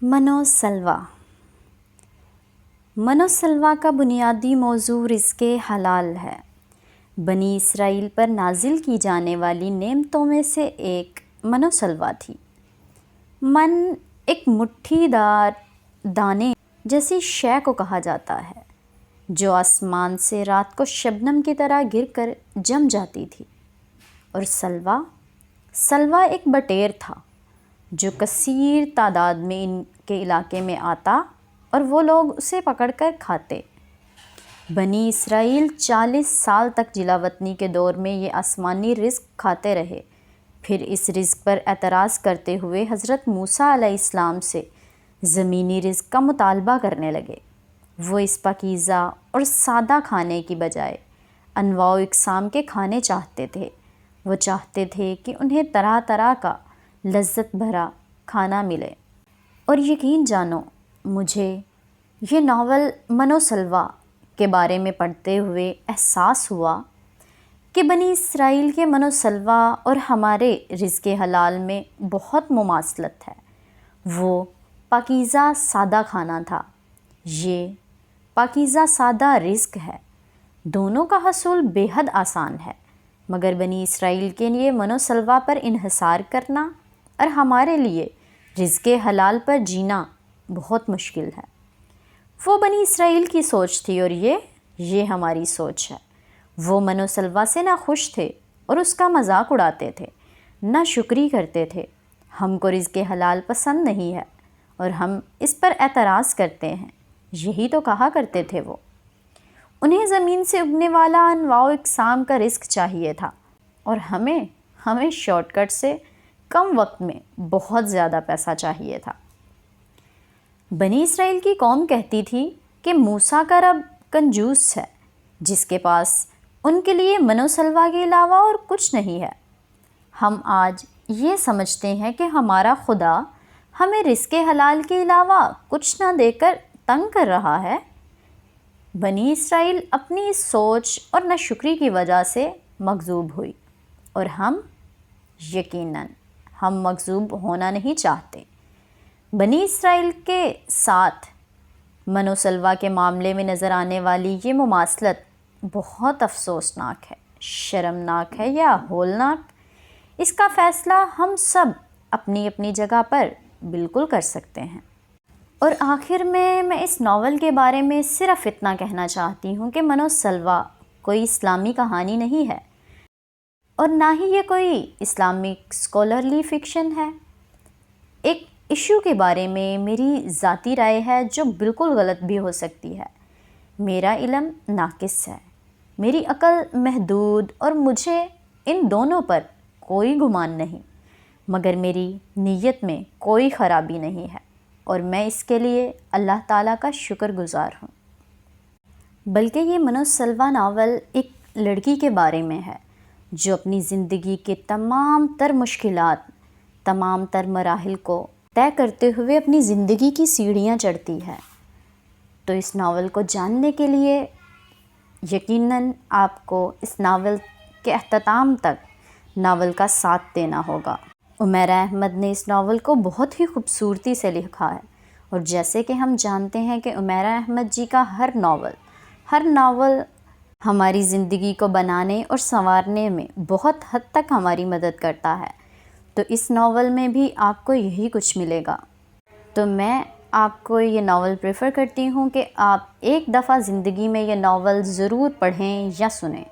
منوسلوا منوسلوا کا بنیادی موضوع رزق حلال ہے۔ بنی اسرائیل پر نازل کی جانے والی نعمتوں میں سے ایک منوسلوا تھی۔ من ایک مٹھی دار دانے جیسی شے کو کہا جاتا ہے جو آسمان سے رات کو شبنم کی طرح گر کر جم جاتی تھی، اور سلوا ایک بٹیر تھا جو کثیر تعداد میں ان کے علاقے میں آتا اور وہ لوگ اسے پکڑ کر کھاتے۔ بنی اسرائیل 40 سال تک جلا وطنی کے دور میں یہ آسمانی رزق کھاتے رہے، پھر اس رزق پر اعتراض کرتے ہوئے حضرت موسیٰ علیہ السلام سے زمینی رزق کا مطالبہ کرنے لگے۔ وہ اس پاکیزہ اور سادہ کھانے کی بجائے انواع و اقسام کے کھانے چاہتے تھے۔ وہ چاہتے تھے کہ انہیں طرح طرح کا لذت بھرا کھانا ملے۔ اور یقین جانو، مجھے یہ ناول منوسلوا کے بارے میں پڑھتے ہوئے احساس ہوا کہ بنی اسرائیل کے منوسلوا اور ہمارے رزق حلال میں بہت مماثلت ہے۔ وہ پاکیزہ سادہ کھانا تھا، یہ پاکیزہ سادہ رزق ہے۔ دونوں کا حصول بے حد آسان ہے، مگر بنی اسرائیل کے لیے منوسلوا پر انحصار کرنا اور ہمارے لیے رزق حلال پر جینا بہت مشکل ہے۔ وہ بنی اسرائیل کی سوچ تھی اور یہ ہماری سوچ ہے۔ وہ منوسلوا سے نہ خوش تھے اور اس کا مذاق اڑاتے تھے، نہ شکری کرتے تھے۔ ہم کو رزق حلال پسند نہیں ہے اور ہم اس پر اعتراض کرتے ہیں، یہی تو کہا کرتے تھے وہ۔ انہیں زمین سے اگنے والا انواع و اقسام کا رزق چاہیے تھا، اور ہمیں شارٹ کٹ سے کم وقت میں بہت زیادہ پیسہ چاہیے تھا۔ بنی اسرائیل کی قوم کہتی تھی کہ موسیٰ کا رب کنجوس ہے، جس کے پاس ان کے لیے منوسلوا کے علاوہ اور کچھ نہیں ہے۔ ہم آج یہ سمجھتے ہیں کہ ہمارا خدا ہمیں رزق حلال کے علاوہ کچھ نہ دے کر تنگ کر رہا ہے۔ بنی اسرائیل اپنی اس سوچ اور ناشکری کی وجہ سے مغضوب ہوئی، اور یقیناً ہم مغضوب ہونا نہیں چاہتے۔ بنی اسرائیل کے ساتھ منوسلوا کے معاملے میں نظر آنے والی یہ مماثلت بہت افسوسناک ہے، شرمناک ہے یا ہولناک، اس کا فیصلہ ہم سب اپنی اپنی جگہ پر بالکل کر سکتے ہیں۔ اور آخر میں اس ناول کے بارے میں صرف اتنا کہنا چاہتی ہوں کہ منوسلوا کوئی اسلامی کہانی نہیں ہے، اور نہ ہی یہ کوئی اسلامک اسکالرلی فکشن ہے۔ ایک ایشو کے بارے میں میری ذاتی رائے ہے جو بالکل غلط بھی ہو سکتی ہے۔ میرا علم ناقص ہے، میری عقل محدود، اور مجھے ان دونوں پر کوئی گمان نہیں، مگر میری نیت میں کوئی خرابی نہیں ہے، اور میں اس کے لیے اللہ تعالیٰ کا شکر گزار ہوں۔ بلکہ یہ منوسلوا ناول ایک لڑکی کے بارے میں ہے جو اپنی زندگی کے تمام تر مشکلات، تمام تر مراحل کو طے کرتے ہوئے اپنی زندگی کی سیڑھیاں چڑھتی ہے۔ تو اس ناول کو جاننے کے لیے یقیناً آپ کو اس ناول کے اختتام تک ناول کا ساتھ دینا ہوگا۔ عمیرہ احمد نے اس ناول کو بہت ہی خوبصورتی سے لکھا ہے، اور جیسے کہ ہم جانتے ہیں کہ عمیرہ احمد جی کا ہر ناول ہماری زندگی کو بنانے اور سنوارنے میں بہت حد تک ہماری مدد کرتا ہے، تو اس ناول میں بھی آپ کو یہی کچھ ملے گا۔ تو میں آپ کو یہ ناول پریفر کرتی ہوں کہ آپ ایک دفعہ زندگی میں یہ ناول ضرور پڑھیں یا سنیں۔